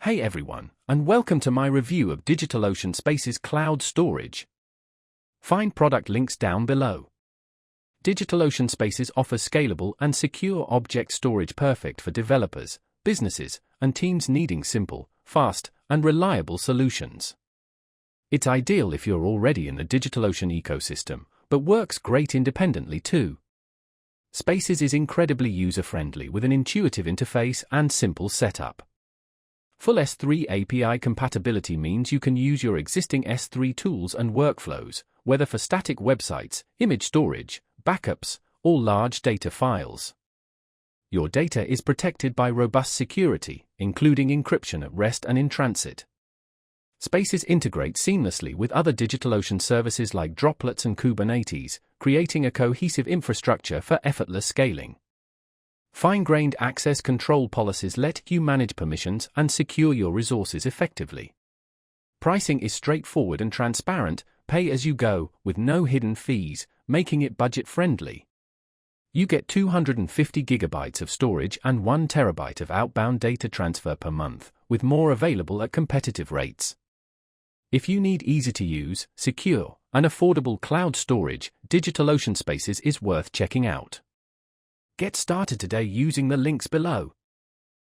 Hey everyone, and welcome to my review of DigitalOcean Space's cloud storage. Find product links down below. DigitalOcean Spaces offers scalable and secure object storage perfect for developers, businesses, and teams needing simple, fast, and reliable solutions. It's ideal if you're already in the DigitalOcean ecosystem, but works great independently too. Spaces is incredibly user-friendly with an intuitive interface and simple setup. Full S3 API compatibility means you can use your existing S3 tools and workflows, whether for static websites, image storage, backups, or large data files. Your data is protected by robust security, including encryption at rest and in transit. Spaces integrate seamlessly with other DigitalOcean services like Droplets and Kubernetes, creating a cohesive infrastructure for effortless scaling. Fine-grained access control policies let you manage permissions and secure your resources effectively. Pricing is straightforward and transparent, pay as you go, with no hidden fees, making it budget-friendly. You get 250 gigabytes of storage and 1 terabyte of outbound data transfer per month, with more available at competitive rates. If you need easy-to-use, secure, and affordable cloud storage, DigitalOcean Spaces is worth checking out. Get started today using the links below.